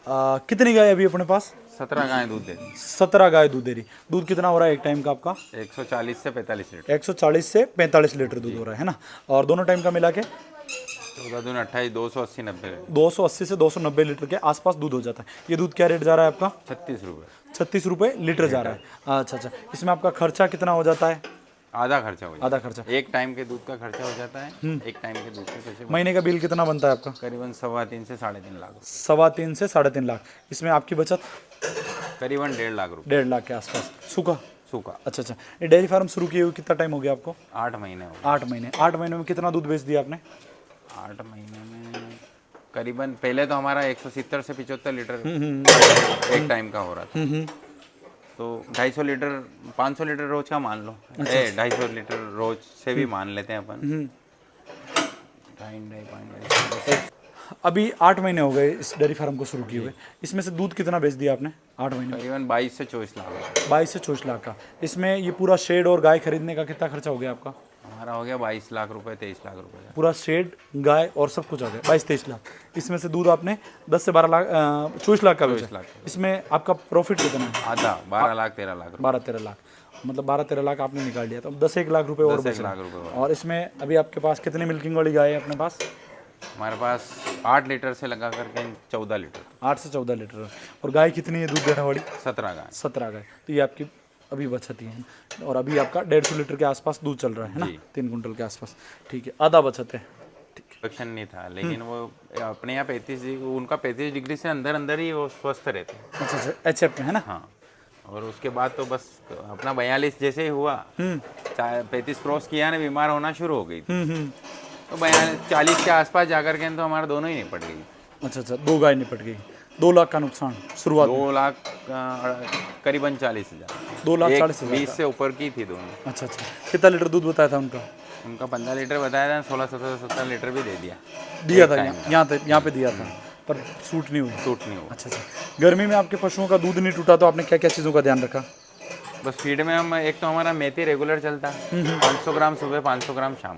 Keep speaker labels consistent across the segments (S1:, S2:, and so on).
S1: कितनी गाय अभी अपने पास?
S2: 17 गाय दूध दे रही।
S1: 17 गाय दूध दे रही। दूध कितना हो रहा है एक टाइम का आपका?
S2: 140 से 45 लीटर।
S1: 140 से 45 लीटर दूध हो रहा है ना? और दोनों टाइम का मिला के
S2: 14 दून 28, 280 90
S1: 280 से 290 लीटर के आसपास दूध हो जाता है। ये दूध क्या रेट जा रहा है आपका?
S2: 36 रुपये।
S1: 36 रुपये लीटर जा रहा है। अच्छा अच्छा, इसमें आपका खर्चा कितना हो जाता है?
S2: आधा खर्चा हो जाता
S1: आधा खर्चा।
S2: है। एक टाइम के दूध का खर्चा हो जाता है। एक टाइम के दूध के पैसे
S1: महीने का बिल कितना बनता है आपका?
S2: करीबन 3.25 से 3.5 लाख रुपये।
S1: 3.25 से 3.5 लाख। इसमें आपकी बचत
S2: करीबन 1.5 लाख रुपये
S1: 1.5 लाख के आसपास। सूखा?
S2: सूखा।
S1: अच्छा अच्छा, ये डेयरी फार्म शुरू किए हुए कितना टाइम हो गया आपको?
S2: 8 महीने हो गए।
S1: 8 महीने। 8 महीने में कितना दूध बेच दिया आपने?
S2: 8 महीने में करीबन पहले तो हमारा 170 से 75 लीटर एक टाइम का हो रहा था। तो 250 लीटर 500 लीटर रोज का मान लो। 250 लीटर रोज से भी मान लेते हैं अपन।
S1: अभी 8 महीने हो गए इस डेयरी फार्म को शुरू किए हुए। इसमें से दूध कितना बेच दिया आपने 8 महीने में?
S2: करीबन 22 से 24 लाख।
S1: 22 से 24 लाख का। इसमें ये पूरा शेड और गाय खरीदने का कितना खर्चा हो गया आपका?
S2: हमारा हो गया 22 लाख रुपए 23 लाख रुपए।
S1: पूरा शेड, गाय और सब कुछ आ गया 22-23 लाख। इसमें से दूध आपने 10 से 12 लाख 24 लाख का बेचा। इसमें आपका प्रॉफिट कितना है?
S2: आधा 12 लाख 13 लाख।
S1: 12-13 लाख, मतलब 12-13 लाख आपने निकाल लिया। तो अब 10-1 लाख रुपए और बच रहा है। और इसमें अभी आपके पास कितनी मिल्किंग वाली गाय है अपने पास?
S2: हमारे पास 8 लीटर से लगा करके 14 लीटर।
S1: 8 से 14 लीटर। और गाय कितनी है दूध देने वाली?
S2: 17 गाय।
S1: 17 गाय। तो ये आपकी अभी बचत ही है। और अभी आपका 150 लीटर के आसपास दूध चल रहा है ना? 3 कुंटल के आसपास। ठीक है, आधा बचत है।
S2: प्रोडक्शन नहीं था, लेकिन वो अपने यहाँ 35 उनका 35 डिग्री से अंदर अंदर ही वो स्वस्थ रहते हैं।
S1: अच्छा अच्छा, एचएफ में है ना?
S2: हाँ। और उसके बाद तो बस अपना 42 जैसे ही हुआ, 35 क्रॉस किया ना, बीमार होना शुरू हो गई थी। तो 40 के आसपास जाकर के तो हमारा दोनों ही निपट गई।
S1: अच्छा अच्छा, 2 गाय निपट गई। 2 लाख का नुकसान शुरुआत में?
S2: 2 लाख करीबन 40,000।
S1: 2,40,000
S2: 20 से ऊपर की थी दोनों।
S1: अच्छा अच्छा, कितना लीटर दूध बताया था उनका?
S2: उनका 15 लीटर बताया था, 16-17 लीटर भी दे दिया
S1: था। यहाँ पे दिया था, पर सूट नहीं हुई।
S2: सूट नहीं हुआ।
S1: अच्छा अच्छा, गर्मी में आपके पशुओं का दूध नहीं टूटा तो आपने क्या क्या चीज़ों का ध्यान रखा?
S2: बस फीड में हम एक तो हमारा मेथी रेगुलर चलता है, 500 ग्राम सुबह 500 ग्राम शाम।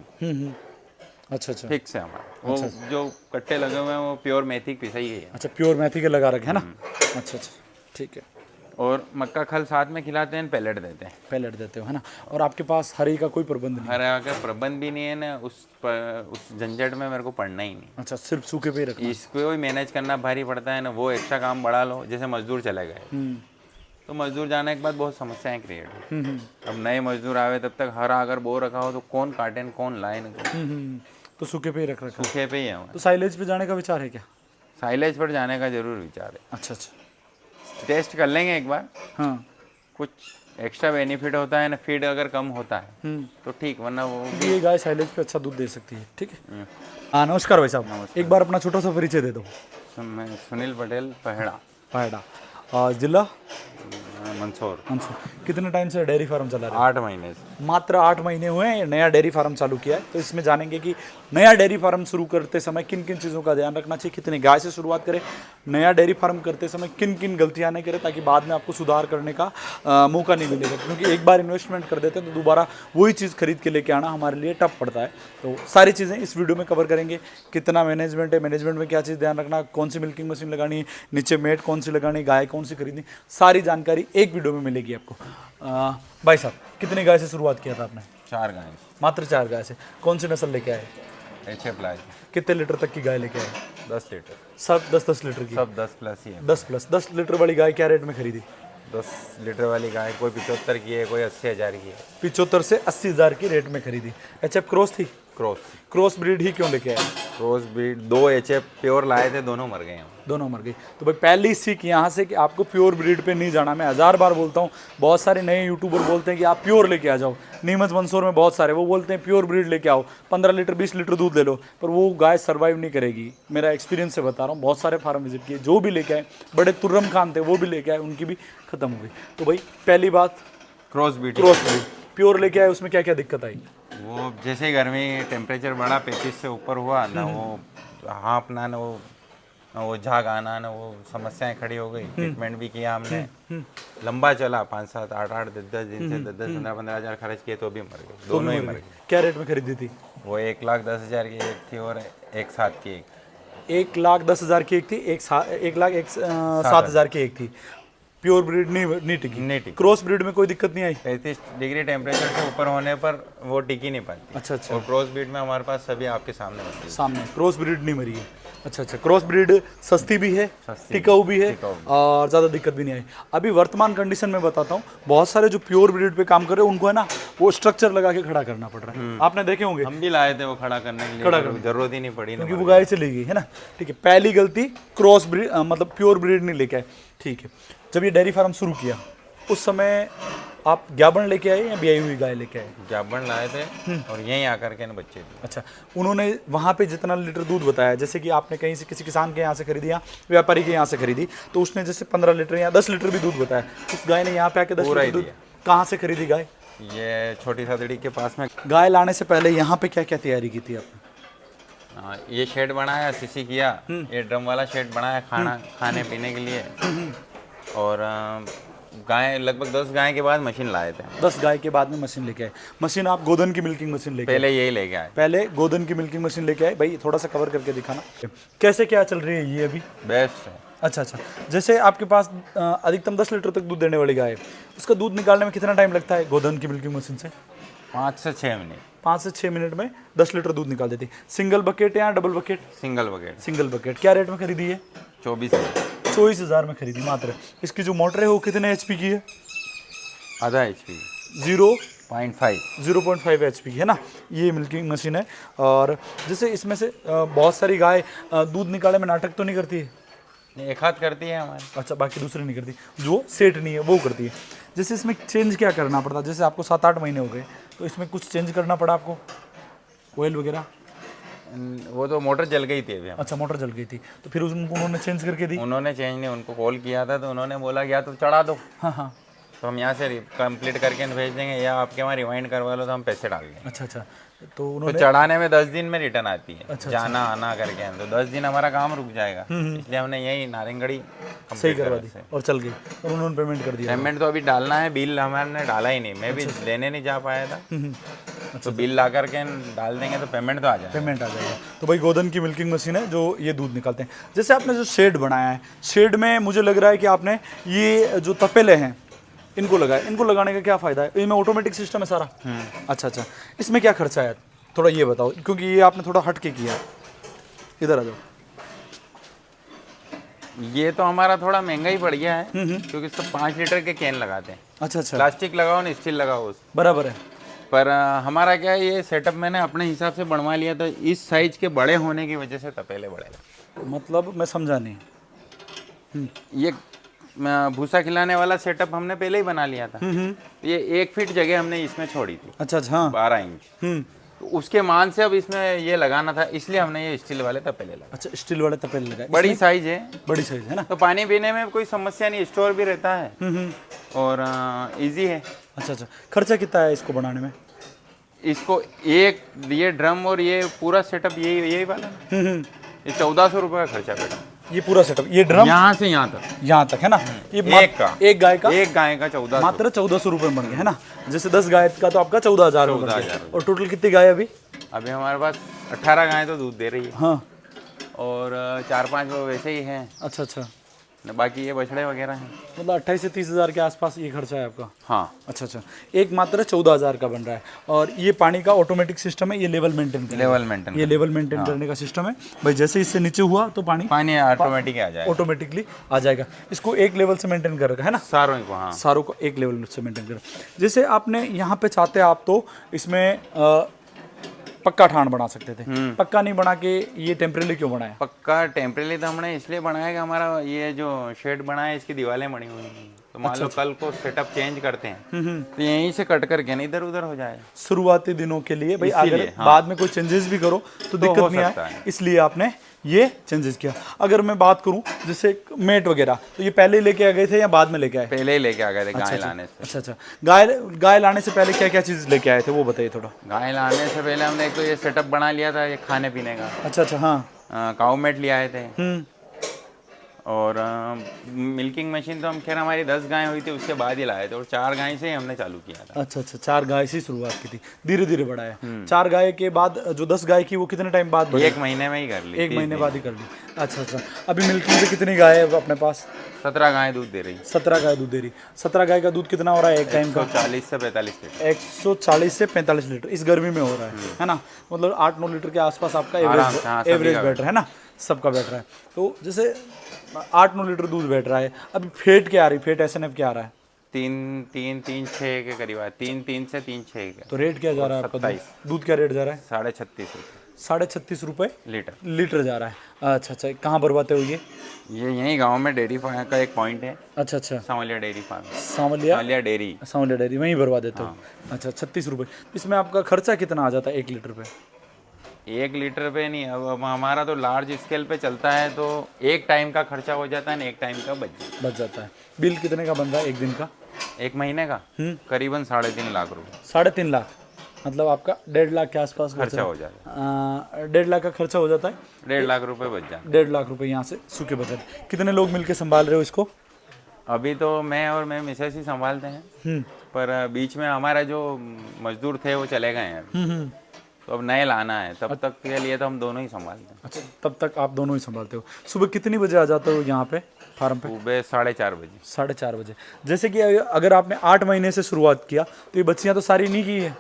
S1: अच्छा अच्छा,
S2: फिक्स है हमारा। वो जो कट्टे लगे हुए हैं वो प्योर मेथी पिसा ही है।
S1: अच्छा, प्योर मेथी के लगा रखे है ना? अच्छा अच्छा, ठीक है।
S2: और मक्का खल साथ में खिलाते हैं, पैलेट देते हैं।
S1: पैलेट देते हो है ना? और आपके पास हरी का कोई प्रबंध नहीं?
S2: हरा का प्रबंध भी नहीं है ना, उस झंझट में मेरे को पड़ना ही नहीं।
S1: अच्छा, सिर्फ सूखे पे रखना?
S2: इसको भी मैनेज करना भारी पड़ता है ना। वो एक्स्ट्रा काम बढ़ा लो, जैसे मजदूर चले गए तो मजदूर जाने के बाद बहुत समस्याएं क्रिएट हुई। अब नए मजदूर आवे तब तक हरा अगर बो रखा हो तो कौन काटे कौन लाए न।
S1: तो सूखे पे ही रख रखा?
S2: सूखे पे ही है।
S1: तो साइलेज पे जाने का विचार है क्या?
S2: साइलेज पर जाने का जरूर विचार है।
S1: अच्छा अच्छा,
S2: टेस्ट कर लेंगे एक बार।
S1: हाँ,
S2: कुछ एक्स्ट्रा बेनिफिट होता है ना, फीड अगर कम होता है तो ठीक, वरना वो
S1: ये गाय साइलेज पे अच्छा दूध दे सकती है। ठीक है। हाँ, नमस्कार भाई साहब, एक बार अपना छोटा सा परिचय दे दो।
S2: मैं सुनील पटेल, पहड़ा।
S1: पायड़ा, जिला
S2: मंदसौर।
S1: कितने टाइम से डेयरी फार्म चला रहे हैं?
S2: 8 महीने से।
S1: मात्र 8 महीने हुए हैं, नया डेयरी फार्म चालू किया है। तो इसमें जानेंगे कि नया डेयरी फार्म शुरू करते समय किन किन चीज़ों का ध्यान रखना चाहिए, कितनी गाय से शुरुआत करें, नया डेयरी फार्म करते समय किन किन गलतियां नहीं करें, ताकि बाद में आपको सुधार करने का मौका नहीं मिलेगा। क्योंकि एक बार इन्वेस्टमेंट कर देते हैं तो दोबारा वही चीज़ खरीद के लेके आना हमारे लिए टफ पड़ता है। तो सारी चीज़ें इस वीडियो में कवर करेंगे। कितना मैनेजमेंट है, मैनेजमेंट में क्या चीज़ ध्यान रखना, कौन सी मिल्किंग मशीन लगानी है, नीचे मेट कौन सी लगानी, गाय कौन सी खरीदनी, सारी जानकारी एक वीडियो में मिलेगी आपको। भाई साहब, कितनी गाय से शुरुआत किया था आपने?
S2: 4 गाय।
S1: मात्र 4 गाय से। कौन सी नस्ल लेके आए?
S2: एचएफ लाए।
S1: कितने लीटर तक की गाय लेके आए?
S2: 10 लीटर।
S1: सब 10-10 लीटर की?
S2: सब 10 प्लस ही है।
S1: 10 प्लस। 10 लीटर वाली गाय क्या रेट में खरीदी?
S2: 10 लीटर वाली गाय कोई 75 की है, कोई 80,000 की है।
S1: 75 से 80,000 की रेट में खरीदी। एचएफ क्रॉस थी? क्रॉस ब्रीड ही क्यों लेके आए?
S2: क्रॉस ब्रीड 2 एचएफ प्योर लाए थे, दोनों मर गए हैं।
S1: दोनों मर गई। तो भाई पहली सीख यहाँ से कि आपको प्योर ब्रीड पे नहीं जाना। मैं 1000 बार बोलता हूँ, बहुत सारे नए यूट्यूबर बोलते हैं कि आप प्योर लेके आ जाओ। नीमच मंदसौर में बहुत सारे वो बोलते हैं प्योर ब्रीड लेके आओ, 15 लीटर 20 लीटर दूध ले लो, पर वो गाय सर्वाइव नहीं करेगी। मेरा एक्सपीरियंस से बता रहा हूँ, बहुत सारे फार्म विजिट किए, जो भी लेके आए, बड़े तुर्रम खान थे वो भी लेके आए, उनकी भी खत्म हो गई। तो भाई पहली बात
S2: क्रॉस ब्रीड
S1: प्योर लेके आए, उसमें क्या क्या दिक्कत आई?
S2: वो जैसे ही गर्मी टेम्परेचर बढ़ा 35 से ऊपर हुआ ना, वो हाँफना ना, वो झाग आना ना, वो समस्याएं खड़ी हो गई। ट्रीटमेंट भी किया हमने, लंबा चला, 5-7 8-8 10-10 दिन से 10-10 15-15 हज़ार खर्च किए तो भी मर गए, दोनों ही मर गए।
S1: क्या रेट में खरीदी थी?
S2: वो 1,10,000 की एक थी और एक 7 की एक।
S1: 1,10,000 की एक थी, 1,07,000 की एक थी। प्योर ब्रीड नहीं टिकी।
S2: नहीं टिकी।
S1: क्रॉस ब्रीड में कोई दिक्कत नहीं आई?
S2: 35 डिग्री टेम्परेचर से ऊपर होने पर वो टिकी नहीं पाती।
S1: अच्छा अच्छा,
S2: और क्रॉस ब्रीड में हमारे पास सभी आपके सामने बनती है।
S1: सामने क्रॉस ब्रीड नहीं मरी है। अच्छा अच्छा, क्रॉस ब्रीड सस्ती भी है,
S2: सस्ती
S1: टिकाऊ भी है,
S2: टिकाऊ भी।
S1: और ज़्यादा दिक्कत भी नहीं आई। अभी वर्तमान कंडीशन में बताता हूँ, बहुत सारे जो प्योर ब्रीड पे काम कर रहे हैं उनको है ना वो स्ट्रक्चर लगा के खड़ा करना पड़ रहा है। आपने देखे होंगे,
S2: हम भी लाए थे वो खड़ा करने के लिए,
S1: खड़ा
S2: पर जरूरत ही नहीं पड़ी ना।
S1: क्योंकि वो गाय चली गई है ना। ठीक है, पहली गलती क्रॉस ब्रीड मतलब प्योर ब्रीड नहीं लेके आए। ठीक है, जब ये डेयरी फार्म शुरू किया उस समय आप गाभण लेके आए या ब्याई हुई गाय लेके आए?
S2: जाबन लाए थे और यहीं आकर के ना बच्चे थे।
S1: अच्छा, उन्होंने वहाँ पे जितना लीटर दूध बताया, जैसे कि आपने कहीं से किसी किसान के यहाँ से खरीदी या व्यापारी के यहाँ से खरीदी, तो उसने जैसे 15 लीटर या 10 लीटर भी दूध बताया, उस गाय ने यहाँ पे आके 10
S2: पूरा
S1: लीटर
S2: ही
S1: दूध कहाँ से खरीदी गाय?
S2: ये छोटी सदड़ी के पास में।
S1: गाय लाने से पहले यहाँ पे क्या क्या तैयारी की थी आपने?
S2: ये शेड बनाया, सीसी किया, ये ड्रम वाला शेड बनाया खाने पीने के लिए। और गाय लगभग 10 गाय के बाद मशीन लाए थे।
S1: 10 गाय के बाद में मशीन लेके आए। मशीन आप गोदन की मिल्किंग मशीन लेके आए?
S2: पहले यही लेके आए।
S1: पहले गोदन की मिल्किंग मशीन लेके आए। भाई थोड़ा सा कवर करके दिखाना, कैसे क्या चल रही है ये अभी?
S2: बेस्ट है।
S1: अच्छा अच्छा, जैसे आपके पास अधिकतम 10 लीटर तक दूध देने वाली गाय है, उसका दूध निकालने में कितना टाइम लगता है गोदन की मिल्किंग मशीन से?
S2: 5 से 6 मिनट।
S1: 5 से 6 मिनट में 10 लीटर दूध निकाल देती। सिंगल बकेट या double bucket?
S2: Single bucket.
S1: Single bucket. क्या रेट में खरीदी है? 24,000 में खरीदी मात्र। इसकी जो मोटर है वो कितने HP की है?
S2: आधा HP।
S1: 0.5 HP है ना, ये मिल्किंग मशीन है। और जैसे इसमें से बहुत सारी गाय दूध निकालने में नाटक तो नहीं करती है?
S2: एक हाथ करती है हमारी।
S1: अच्छा, बाकी दूसरी नहीं करती, जो सेट नहीं है वो करती है। जैसे इसमें चेंज क्या करना पड़ता? जैसे आपको 7-8 महीने हो गए तो इसमें कुछ चेंज करना पड़ा आपको, ऑयल वगैरह?
S2: वो तो मोटर जल गई थी अभी।
S1: अच्छा, मोटर जल गई थी तो फिर उसको उन्होंने चेंज करके दी?
S2: उन्होंने चेंज नहीं, उनको कॉल किया था तो उन्होंने बोला या तो चढ़ा दो,
S1: हाँ हाँ।
S2: तो हम यहाँ से कंप्लीट करके भेज देंगे, या आपके वहाँ रिवाइंड करवा लो तो हम पैसे डाल देंगे।
S1: अच्छा अच्छा, तो
S2: तो
S1: उन्होंने
S2: चढ़ाने में 10 दिन में रिटर्न आती है।
S1: अच्छा,
S2: जाना आना करके तो 10 दिन हमारा काम रुक जाएगा, इसलिए हमने यही नारंगड़ी
S1: सही करवा दी और चल गई और उन्होंने पेमेंट कर दिया?
S2: पेमेंट तो अभी डालना है, बिल हमारे डाला ही नहीं, मैं भी लेने नहीं जा पाया था। तो बिल ला करके डाल देंगे तो पेमेंट तो आ जाएगा।
S1: पेमेंट आ जाएगा। तो भाई गोदन की मिल्किंग मशीन है जो ये दूध निकालते हैं। जैसे आपने जो शेड बनाया है, शेड में मुझे लग रहा है कि आपने ये जो तपेले हैं इनको लगाया, इनको लगाने का क्या फ़ायदा है? इनमें ऑटोमेटिक सिस्टम है सारा? अच्छा अच्छा, इसमें क्या खर्चा है थोड़ा ये बताओ, क्योंकि ये आपने थोड़ा हट के किया। इधर आ जाओ।
S2: ये तो हमारा थोड़ा महंगा ही पड़ गया है, क्योंकि सब 5 लीटर के कैन लगाते हैं।
S1: अच्छा अच्छा,
S2: प्लास्टिक लगाओ ना स्टील लगाओ उस
S1: बराबर है।
S2: पर हमारा क्या है, ये सेटअप मैंने अपने हिसाब से बनवा लिया था, इस साइज के बड़े होने की वजह से तपेले बड़े लगे।
S1: मतलब मैं समझा नहीं।
S2: ये भूसा खिलाने वाला सेटअप हमने पहले ही बना लिया था। ये 1 फीट जगह हमने इसमें छोड़ी थी।
S1: अच्छा अच्छा, हाँ।
S2: 12 इंच। तो उसके मान से अब इसमें ये लगाना था, इसलिए हमने ये स्टील वाले तपेले लगाए।
S1: अच्छा, स्टील वाले तपेले लगाए।
S2: बड़ी साइज है,
S1: बड़ी साइज है ना,
S2: तो पानी पीने में कोई समस्या नहीं, स्टोर भी रहता है और इजी है।
S1: अच्छा अच्छा, खर्चा कितना है इसको बनाने में?
S2: इसको एक ये ड्रम और ये पूरा सेटअप यही वाला ये 1400 रुपये का खर्चा बेटा।
S1: ये पूरा सेटअप, ये ड्रम
S2: यहाँ से यहाँ तक
S1: है ना, ये एक गाय का
S2: 1400
S1: मात्र 1400 रुपये बन गया है ना। जैसे 10 गाय का तो आपका 14,000 हो गया। और टोटल कितनी गाय अभी?
S2: अभी हमारे पास 18 गायें तो दूध दे रही है।
S1: हाँ,
S2: और 4-5 वो वैसे ही हैं,
S1: अच्छा अच्छा,
S2: बाकी ये बछड़े वगैरह हैं।
S1: मतलब 28 से 30,000 के आसपास ये खर्चा है आपका?
S2: हाँ।
S1: अच्छा अच्छा, एक मात्र 14,000 का बन रहा है। और ये पानी का ऑटोमेटिक सिस्टम है, ये लेवल मेंटेन ये लेवल मेंटेन करने का सिस्टम है भाई। जैसे इससे नीचे हुआ तो पानी
S2: ऑटोमेटिक आ जाएगा,
S1: ऑटोमेटिकली आ जाएगा। इसको एक लेवल से मेंटेन कर रखा है ना,
S2: सारों को। हाँ,
S1: सारों को एक लेवल से मेंटेन कर। जैसे आपने यहाँ पे चाहते आप तो इसमें पक्का ठाण बना सकते थे, पक्का नहीं बना के ये टेम्परेरी क्यों बनाया?
S2: पक्का टेम्परेरी तो हमने इसलिए बनाया कि हमारा ये जो शेड बना है इसकी दीवारें बनी हुई हैं, तो मान लो कल को सेटअप चेंज करते हैं तो यहीं से कट करके नहीं इधर उधर हो जाए।
S1: शुरुआती दिनों के लिए भाई, अगर बाद में कोई चेंजेस भी करो तो दिक्कत नहीं आए, इसलिए आपने ये चेंजेस किया। अगर मैं बात करूं जैसे मेट वगैरह, तो ये पहले ही लेके आ गए थे या बाद में लेके आए?
S2: पहले ही लेके आ गए थे गाय लाने से।
S1: अच्छा अच्छा, गाय लाने से पहले क्या क्या चीज़ लेके आए थे वो बताइए थोड़ा।
S2: गाय लाने से पहले हमने एक तो ये सेटअप बना लिया था, ये खाने पीने का।
S1: अच्छा अच्छा, हाँ।
S2: काऊ मेट ले आए थे, और मिल्किंग मशीन तो हम खैर हमारी 10 गाय हुई थी उसके बाद ही लाए थे, और 4 गाय से ही हमने चालू किया था।
S1: अच्छा अच्छा, 4 गाय से ही शुरुआत की थी, धीरे धीरे बढ़ाया। 4 गाय के बाद जो 10 गाय की वो कितने टाइम बाद बढ़ी?
S2: 1 महीने में ही कर ली,
S1: 1 महीने बाद ही कर ली। अच्छा अच्छा, अभी मिल्किंग पे कितनी गाय है अपने पास?
S2: 17 गाय दूध दे रही,
S1: 17 गाय दूध दे रही। 17 गाय का दूध कितना हो रहा है एक टाइम का?
S2: 140 से 45 लीटर।
S1: 140 से 45 लीटर इस गर्मी में हो रहा है ना? मतलब 8-9 लीटर के आसपास आपका
S2: आराम से, हाँ, सभी
S1: एवरेज
S2: का
S1: बैठ रहा है ना, सबका बैठ रहा है। तो जैसे 8-9 लीटर दूध बैठ रहा है, अभी फेट क्या आ रही, फेट SNF क्या आ रहा है?
S2: 3-3-3-6 के करीब है, 3 से 3-6 का।
S1: तो रेट क्या जा रहा है आपका?
S2: 27।
S1: दूध क्या रेट जा रहा है?
S2: 36.5 रुपये
S1: 36.5 रुपये
S2: लीटर।
S1: लीटर जा रहा है। अच्छा अच्छा, कहाँ भरवाते हो ये?
S2: ये यहीं गांव में डेयरी फार्म का एक पॉइंट है,
S1: अच्छा अच्छा,
S2: Sanwaliya dairy farm,
S1: Sanwaliya
S2: Sanwaliya dairy.
S1: Sanwaliya dairy वहीं भरवा देते हो? अच्छा, 36 रुपये। इसमें आपका खर्चा कितना आ जाता है 1 लीटर पे?
S2: 1 लीटर पे नहीं, अब हमारा तो लार्ज स्केल पे चलता है, तो एक टाइम का खर्चा हो जाता है ना, एक टाइम का
S1: बच जाता है। बिल कितने का बन रहा है एक दिन का?
S2: 1 महीने का करीबन 3.5 लाख रुपए
S1: 3.5 लाख, मतलब आपका 1.5 लाख के आसपास
S2: खर्चा हो जाता है।
S1: 1.5 लाख का खर्चा हो जाता है।
S2: 1.5 लाख रुपए बच जाते
S1: 1.5 लाख रुपए यहाँ से सूखे बचत। कितने लोग मिलके संभाल रहे हो इसको?
S2: हैं। अभी तो मैं और मैं मिसेस ही संभालते हैं, पर बीच में हमारा जो मजदूर थे वो चले गए हैं अभी। तो अब नए लाना है, तब तक के लिए तो हम दोनों ही संभालते हैं।
S1: अच्छा, तब तक आप दोनों ही संभालते हो। सुबह कितनी बजे आ जाते हो यहाँ पे फार्म पे?
S2: सुबह 4:30 बजे।
S1: 4:30 बजे। जैसे कि अगर आपने 8 महीने से शुरुआत किया तो ये बच्चियाँ तो सारी नहीं की है?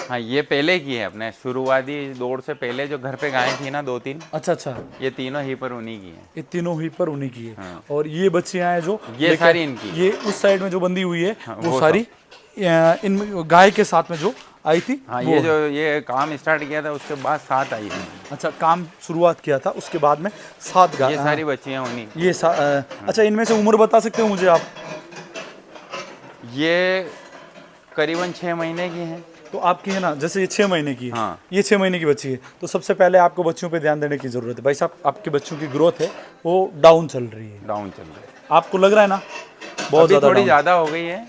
S2: हाँ, ये पहले की है अपने शुरुआती दौड़ से पहले, जो घर पे गायें थी ना 2-3,
S1: अच्छा अच्छा,
S2: ये तीनों ही पर उन्हीं की है।
S1: ये तीनों ही पर उन्हीं की है। और ये बच्चियाँ हैं जो
S2: ये सारी इनकी।
S1: ये उस साइड में जो बंधी हुई है वो
S2: वो
S1: सारी इन गाय के साथ में जो आई थी।
S2: हाँ, ये जो ये काम स्टार्ट किया था उसके बाद 7 आई है।
S1: अच्छा, काम शुरुआत किया था उसके बाद में 7 गाय।
S2: ये सारी बच्चियाँ उन्हीं।
S1: ये अच्छा, इनमें से उम्र बता सकते हो मुझे आप?
S2: ये करीबन 6 महीने की हैं।
S1: तो आपकी है ना, जैसे ये 6 महीने की है,
S2: हाँ।
S1: ये 6 महीने की बच्ची है, तो सबसे पहले आपको बच्चों पे ध्यान देने की जरूरत है। भाई साहब, आपके बच्चों की ग्रोथ है वो डाउन चल रही है,
S2: डाउन चल रहा है,
S1: आपको लग रहा है ना? बहुत
S2: अभी थोड़ी
S1: down।
S2: ज़्यादा हो गई है।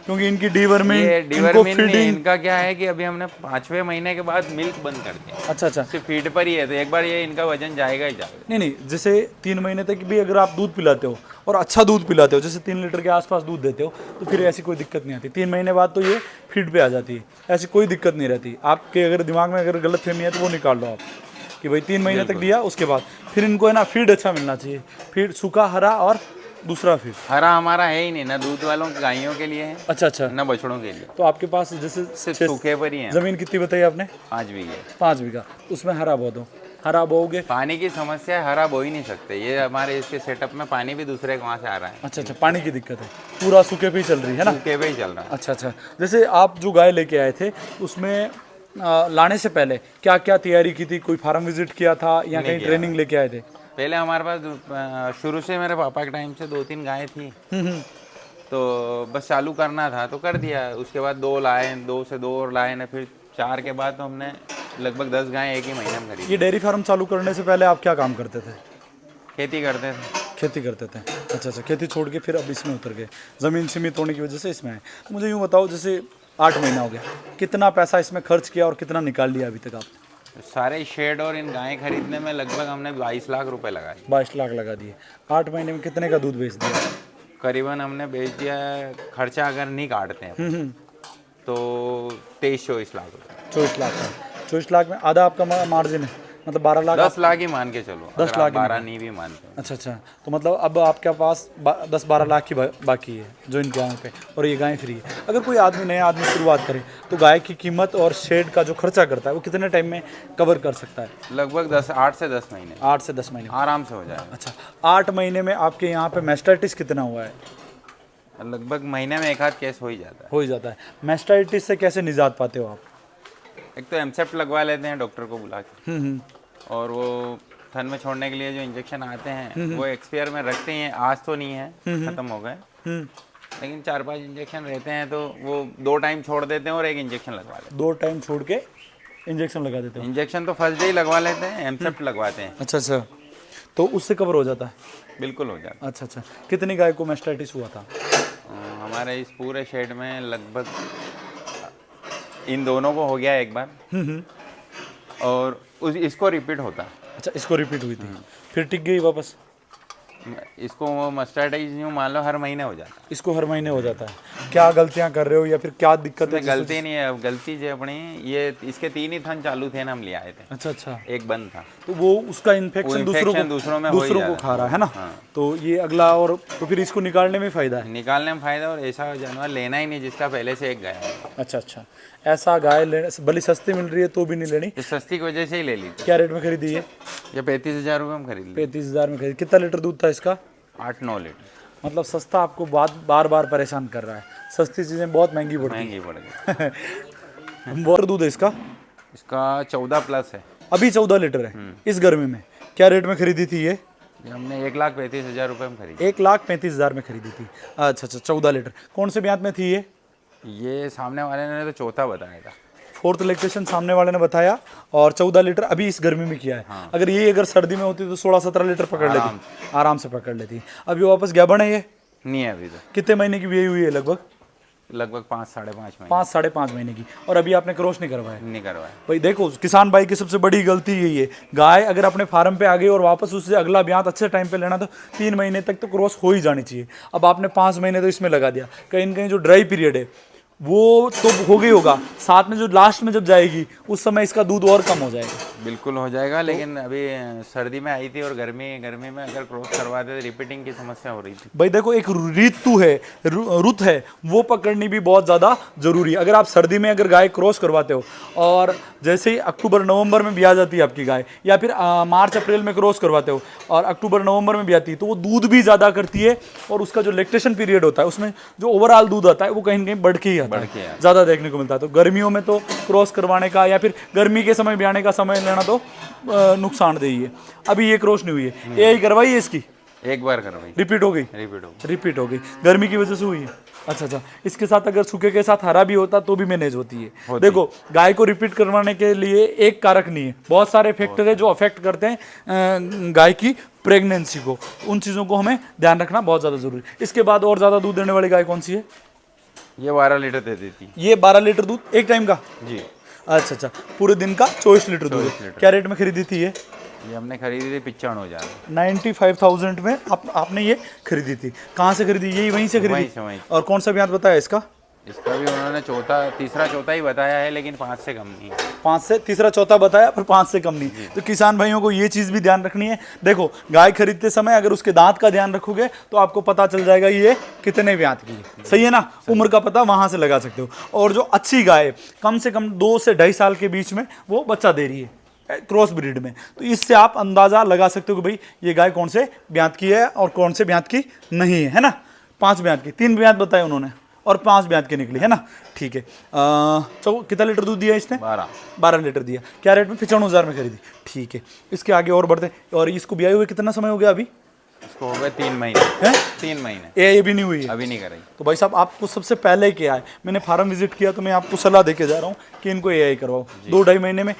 S1: क्योंकि इनकी डीवर्मिंग,
S2: ये
S1: इनको
S2: डिवर्मिन नहीं,
S1: फीडिंग।
S2: इनका क्या है कि अभी हमने 5वें महीने के बाद मिल्क बंद कर दिया।
S1: अच्छा अच्छा,
S2: सिर्फ फीड पर ही है, तो एक बार ये इनका वजन जाएगा ही जाएगा।
S1: नहीं नहीं, जैसे 3 महीने तक भी अगर आप दूध पिलाते हो और अच्छा दूध पिलाते हो, जैसे 3 लीटर के आसपास दूध देते हो, तो फिर ऐसी कोई दिक्कत नहीं आती। 3 महीने बाद तो ये फीड पे आ जाती है, ऐसी कोई दिक्कत नहीं रहती। आपके अगर दिमाग में अगर गलत फहमी है तो वो निकाल लो आप, कि भाई 3 महीने तक दिया, उसके बाद फिर इनको है ना फीड अच्छा मिलना चाहिए। फीड सूखा, हरा और दूसरा फीड।
S2: हरा हमारा है ही नहीं, ना दूध वालों गायों के लिए है,
S1: अच्छा अच्छा,
S2: ना बछड़ों के लिए,
S1: तो आपके पास जैसे
S2: सिर्फ सूखे पर ही है।
S1: जमीन कितनी बताई आपने?
S2: 5 बीघे।
S1: 5 बीघा, उसमें हरा बो दो। हरा बोओगे?
S2: पानी की समस्या है, हरा बो ही नहीं सकते। ये हमारे इसके सेटअप में पानी भी दूसरे के वहाँ से आ रहा है।
S1: अच्छा अच्छा, पानी की दिक्कत है, पूरा सूखे पे ही चल रही है ना?
S2: सूखे पे ही चल रहा है।
S1: अच्छा अच्छा, जैसे आप जो गाय लेके आए थे उसमें लाने से पहले क्या क्या तैयारी की थी? कोई फार्म विजिट किया था या कहीं ट्रेनिंग लेके आए थे?
S2: पहले हमारे पास शुरू से मेरे पापा के टाइम से 2-3 गायें थी, तो बस चालू करना था तो कर दिया। उसके बाद 2 लाए, 2 से 2 और लाए ना, फिर 4 के बाद तो हमने लगभग 10 गायें एक ही महीने में खरीदी।
S1: ये डेयरी फार्म चालू करने से पहले आप क्या काम करते थे?
S2: खेती करते थे।
S1: खेती करते थे। अच्छा अच्छा, खेती छोड़ के फिर अब इसमें उतर गए, ज़मीन सीमित होने की वजह से इसमें आए। तो मुझे यूँ बताओ, जैसे 8 महीना हो गया, कितना पैसा इसमें खर्च किया और कितना निकाल लिया अभी तक आपने?
S2: सारे शेड और इन गायें खरीदने में लगभग हमने 22 लाख रुपए लगाए।
S1: 22 लाख लगा दिए। 8 महीने में कितने का दूध बेच दिया?
S2: करीबन हमने बेच दिया, खर्चा अगर नहीं काटते हैं तो 23-24 लाख रुपए।
S1: 24 लाख का। 24 लाख में आधा आपका मार्जिन है, मतलब 12 लाख।
S2: 10 लाख ही मान के चलो,
S1: 10 लाख
S2: 12 नहीं भी मानते।
S1: अच्छा अच्छा, तो मतलब अब आपके पास 10-12 लाख की बाकी है जो इन गायों पे, और ये गायें फ्री है। अगर कोई आदमी, नया आदमी शुरुआत करे तो गाय की कीमत और शेड का जो खर्चा करता है वो कितने टाइम में कवर कर सकता है?
S2: लगभग 8 से 10 महीने
S1: 8 से 10 महीने
S2: आराम से हो जाएगा।
S1: अच्छा, 8 महीने में आपके यहाँ पे मैस्टाइटिस कितना हुआ है?
S2: लगभग महीने में 1 आध केस हो ही जाता है।
S1: हो ही जाता है। मैस्टाइटिस से कैसे निजात पाते हो आप?
S2: एक तो एमसेप्ट लगवा लेते हैं डॉक्टर को बुला के, और वो थन में छोड़ने के लिए जो इंजेक्शन आते हैं वो एक्सपायर में रखते हैं। आज तो नहीं है, खत्म हो गए, लेकिन 4-5 इंजेक्शन रहते हैं, तो वो 2 टाइम छोड़ देते हैं और 1 इंजेक्शन लगवा लेते
S1: 2 टाइम छोड़ के इंजेक्शन लगा देते
S2: हैं।
S1: हो?
S2: इंजेक्शन तो फर्स्ट डे ही लगवा लेते हैं, एमसेप्ट लगवाते हैं।
S1: अच्छा अच्छा, तो उससे कवर हो जाता है?
S2: बिल्कुल हो जाता
S1: अच्छा अच्छा, कितनी गाय को मैस्टाइटिस हुआ था?
S2: है। हमारे इस पूरे शेड में लगभग इन दोनों को हो गया एक बार, और इसको रिपीट होता।
S1: अच्छा, इसको रिपीट हुई थी, फिर टिक गई वापस?
S2: इसको मस्टर्डाइज यूँ मान लो हर महीने हो जाता है।
S1: इसको हर महीने हो जाता है। क्या गलतियां कर रहे हो या फिर क्या दिक्कत है?
S2: इसमें गलती नहीं है, अब गलती जो अपनी ये इसके 3 ही थन चालू थे ना, हम ले आए थे,
S1: अच्छा अच्छा,
S2: एक बंद था।
S1: तो वो उसका इन्फेक्शन
S2: infection दूसरों में हो ही जा
S1: को
S2: रहा
S1: खा रहा है ना। तो ये अगला, और तो फिर इसको निकालने में फायदा है।
S2: निकालने में फायदा, और ऐसा जानवर लेना ही नहीं जिसका पहले से एक गाय है।
S1: अच्छा अच्छा, ऐसा गाय लेने भले सस्ती मिल रही है तो भी नहीं लेनी।
S2: ये सस्ती की वजह से ही ले ली थी।
S1: क्या रेट में खरीदी है?
S2: ये 35,000 रुपये में खरीद ली।
S1: 35,000 में खरीदी। कितना लीटर दूध था इसका?
S2: 8-9 लीटर।
S1: मतलब सस्ता आपको बार बार परेशान कर रहा है। सस्ती चीज़ें बहुत महंगी पड़ती
S2: महंगी पड़ गई।
S1: हैं। बहुत दूध है इसका?
S2: इसका 14+ है।
S1: अभी 14 लीटर है इस गर्मी में। क्या रेट में खरीदी थी ये?
S2: ये हमने 1,35,000 रुपये में खरीदी।
S1: 1,35,000 में खरीदी थी। अच्छा अच्छा, 14 लीटर। कौन से ब्यात में थी ये?
S2: ये सामने वाले ने तो चौथा बताया था।
S1: 4th लैक्टेशन सामने वाले ने बताया, और 14 लीटर अभी इस गर्मी में किया है। अगर ये अगर सर्दी में होती तो 16-17 लीटर पकड़ लेती, आराम से पकड़ लेती। अभी वापस गाभण है ये?
S2: नहीं है अभी तो।
S1: कितने महीने की ब्याई हुई है? लगभग
S2: 5-5.5 महीने।
S1: 5-5.5 महीने की। और अभी आपने क्रॉस नहीं करवाया?
S2: नहीं करवाया।
S1: भाई देखो, किसान भाई की सबसे बड़ी गलती यही है। गाय अगर अपने फार्म पे आ गई और वापस उससे अगला ब्यात अच्छे टाइम पे लेना, तो 3 महीने तक तो क्रॉस हो ही जानी चाहिए। अब आपने 5 महीने तो इसमें लगा दिया, कहीं न कहीं जो ड्राई पीरियड है वो तो हो गई होगा, साथ में जो लास्ट में जब जाएगी उस समय इसका दूध और कम हो जाएगा।
S2: बिल्कुल हो जाएगा, लेकिन अभी सर्दी में आई थी और गर्मी में अगर क्रॉस करवाते तो रिपीटिंग की समस्या हो रही थी।
S1: भाई देखो, एक ऋतु है, रुत है, वो पकड़नी भी बहुत ज़्यादा जरूरी है। अगर आप सर्दी में अगर गाय क्रॉस करवाते हो और जैसे ही अक्टूबर नवंबर में भी आ जाती है आपकी गाय, या फिर मार्च अप्रैल में क्रॉस करवाते हो और अक्टूबर नवंबर में भी आती है, तो वो दूध भी ज़्यादा करती है, और उसका जो लैक्टेशन पीरियड होता है उसमें जो ओवरऑल दूध आता है वो कहीं ना कहीं बढ़ के ही आता है, ज़्यादा देखने को मिलता है। तो गर्मियों में तो क्रॉस करवाने का या फिर गर्मी के समय ब्याने का समय लेना तो नुकसानदेही है। अभी ये क्रॉस नहीं हुई है, यही करवाई है इसकी?
S2: एक बार करवाई,
S1: रिपीट हो गई? रिपीट हो गई, गर्मी की वजह से हुई है। अच्छा अच्छा, इसके साथ अगर सूखे के साथ हरा भी होता तो भी मैनेज होती है। देखो, गाय को रिपीट करवाने के लिए एक कारक नहीं है, बहुत सारे फैक्टर है जो अफेक्ट करते हैं गाय की प्रेगनेंसी को। उन चीज़ों को हमें ध्यान रखना बहुत ज़्यादा जरूरी है। इसके बाद और ज़्यादा दूध देने वाली गाय कौन सी है?
S2: ये 12 लीटर दे देती।
S1: ये 12 लीटर दूध एक टाइम का?
S2: जी।
S1: अच्छा अच्छा, पूरे दिन का 24 लीटर दूध। क्या रेट में खरीदी थी ये?
S2: ये हमने खरीदी थी 95,000।
S1: 95,000 में आपने ये खरीदी थी। कहाँ से खरीदी? यही वहीं से खरीदी?
S2: वहीं से।
S1: और कौन सा ब्याज बताया इसका?
S2: इसका भी उन्होंने तीसरा चौथा ही बताया है, लेकिन 5 से कम नहीं।
S1: 5 से तीसरा चौथा बताया, पर 5 से कम नहीं। तो किसान भाइयों को ये चीज़ भी ध्यान रखनी है। देखो, गाय खरीदते समय अगर उसके दांत का ध्यान रखोगे तो आपको पता चल जाएगा ये कितने ब्यात की है। सही है ना? उम्र का पता वहां से लगा सकते हो। और जो अच्छी गाय कम से कम 2 से 2.5 साल के बीच में वो बच्चा दे रही है क्रॉस ब्रीड में, तो इससे आप अंदाजा लगा सकते हो कि भाई ये गाय कौन से ब्यात की है और कौन से ब्यात की नहीं है ना? 5 ब्यात की, 3 ब्यात बताए उन्होंने और 5 ब्यात की निकली है ना? ठीक है। कितना लीटर दूध दिया इसने? 12 लीटर दिया। क्या रेट में? 95,000 में खरीदी। ठीक है, इसके आगे और बढ़ते। और इसको ब्याए हुए कितना समय हो गया अभी?
S2: इसको हो गए 3 महीने।
S1: हैं?
S2: 3 महीने।
S1: ये भी नहीं हुई है?
S2: अभी नहीं कराई।
S1: तो भाई साहब, आपको सबसे पहले क्या है, मैंने फार्म विजिट किया तो मैं आपको सलाह देके जा रहा हूँ कि इनको एआई करवाओ। 2-2.5 महीने में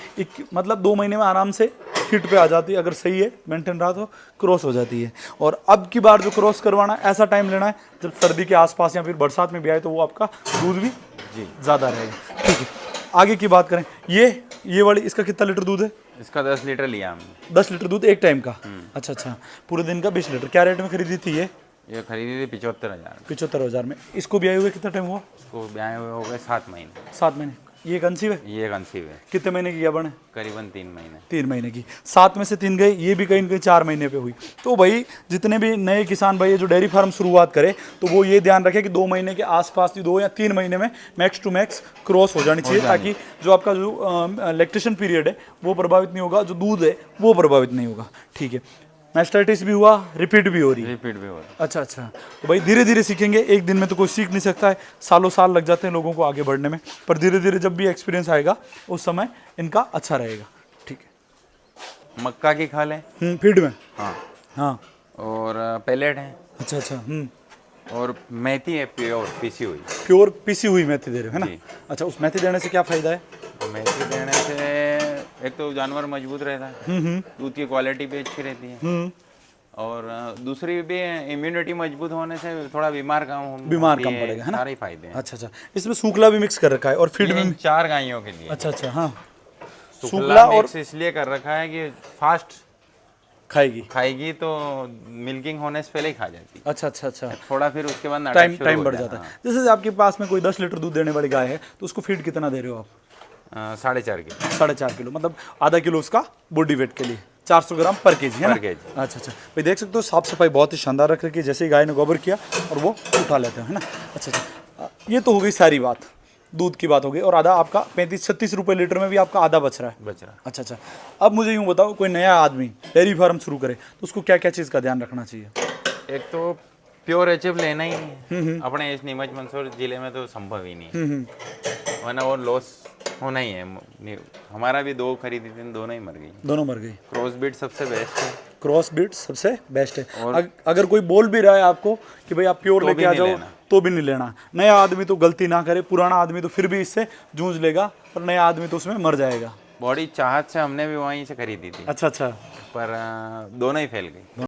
S1: मतलब 2 महीने में आराम से हिट पे आ जाती है। अगर सही है, मेंटेन रहा तो क्रॉस हो जाती है। और अब की बार जो क्रॉस करवाना, ऐसा टाइम लेना है जब सर्दी के आसपास या फिर बरसात में भी आए, तो वो आपका दूध भी ज़्यादा रहेगा। ठीक है, आगे की बात करें, ये वाली, इसका कितना लीटर दूध है?
S2: इसका 10 लीटर लिया हमने।
S1: 10 लीटर दूध एक टाइम का? अच्छा अच्छा, पूरे दिन का 20 लीटर। क्या रेट में खरीदी थी ये?
S2: ये खरीदी थी 75,000।
S1: 75,000 में। इसको ब्याए हुए कितना टाइम हुआ?
S2: इसको ब्याए हुए हो गए 7 महीने।
S1: 7 महीने। ये कंसीव है?
S2: ये कंसीव है।
S1: कितने महीने की गाभण है?
S2: करीबन 3 महीने।
S1: 3 महीने की। 7 में से 3 गए, ये भी कहीं न कहीं 4 महीने पे हुई। तो भाई, जितने भी नए किसान भाई जो डेयरी फार्म शुरुआत करे, तो वो ये ध्यान रखे कि 2 महीने के आसपास की 2 या 3 महीने में मैक्स टू मैक्स क्रॉस हो जानी चाहिए, ताकि जो आपका जो लैक्टेशन पीरियड है वो प्रभावित नहीं होगा, जो दूध है वो प्रभावित नहीं होगा। ठीक है, मैस्टाइटिस भी हुआ, रिपीट भी हो रही है?
S2: रिपीट भी हो रहा है।
S1: अच्छा अच्छा, तो भाई धीरे धीरे सीखेंगे। एक दिन में तो कोई सीख नहीं सकता है, सालों साल लग जाते हैं लोगों को आगे बढ़ने में, पर धीरे धीरे जब भी एक्सपीरियंस आएगा उस समय इनका अच्छा रहेगा। ठीक है,
S2: मक्का की खाल है।
S1: फीड में?
S2: हाँ
S1: हाँ।
S2: और पेलेट है।
S1: अच्छा अच्छा।
S2: और मेथी है, प्योर पीसी हुई।
S1: प्योर पीसी हुई मेथी दे रहे हो, है ना? अच्छा, उस मेथी देने से क्या फायदा है?
S2: मेथी देने से एक तो जानवर मजबूत रहता है, दूध की क्वालिटी भी अच्छी रहती है, और दूसरी भी इम्यूनिटी मजबूत होने से थोड़ा बीमार कम
S1: पड़ेगा, है ना?
S2: सारे फायदे हैं।
S1: अच्छा अच्छा, इसमें सूखला भी मिक्स कर रखा है और फीड में
S2: 4 गायों के लिए।
S1: अच्छा अच्छा, हाँ।
S2: सूखला और इसलिए कर रखा है कि फास्ट
S1: खाएगी।
S2: खाएगी तो मिल्किंग होने से पहले ही खा जाती है।
S1: अच्छा अच्छा अच्छा,
S2: थोड़ा फिर उसके बाद नाटक
S1: टाइम
S2: शुरू
S1: टाइम
S2: हो
S1: बढ़
S2: जाए,
S1: जाता है। जैसे आपके पास में कोई 10 लीटर दूध देने वाली गाय है तो उसको फीड कितना दे रहे हो आप?
S2: 4.5 किलो
S1: 4.5 किलो, मतलब आधा किलो उसका बॉडी वेट के लिए 400 ग्राम पर केजी है ना?
S2: पर केजी।
S1: अच्छा अच्छा भाई, देख सकते हो साफ सफाई बहुत ही शानदार रख रखी है। जैसे ही गाय ने गोबर किया और वो उठा लेते हैं, है ना? अच्छा अच्छा, ये तो हो गई सारी बात, दूध की बात हो गई। और आधा आपका 35-36 रुपये लीटर में भी आपका आधा बच रहा है।
S2: बच रहा।
S1: अच्छा अच्छा, अब मुझे यूँ बताओ, कोई नया आदमी डेयरी फार्म शुरू करे तो उसको क्या क्या चीज़ का ध्यान रखना चाहिए?
S2: एक तो प्योर एचएफ लेना ही नहीं है, अपने इस नीमच मंदसौर जिले में तो संभव ही नहीं है, वरना वो लॉस होना ही है। हमारा भी 2 खरीदी थी, दोनों ही मर गई।
S1: दोनों मर गई।
S2: क्रॉस बीट सबसे बेस्ट है।
S1: क्रॉस बीट सबसे बेस्ट है। अगर कोई बोल भी रहा है आपको कि भाई आप प्योर
S2: तो
S1: लेके
S2: भी
S1: आ
S2: नहीं
S1: जाओ,
S2: लेना।
S1: तो भी नहीं लेना। नया आदमी तो गलती ना करे, पुराना आदमी तो फिर भी इससे जूझ लेगा, पर नया आदमी तो उसमें मर जाएगा।
S2: बॉडी चाहत से हमने भी वहीं से खरीदी थी,
S1: अच्छा अच्छा,
S2: पर दोनों ही फैल गई।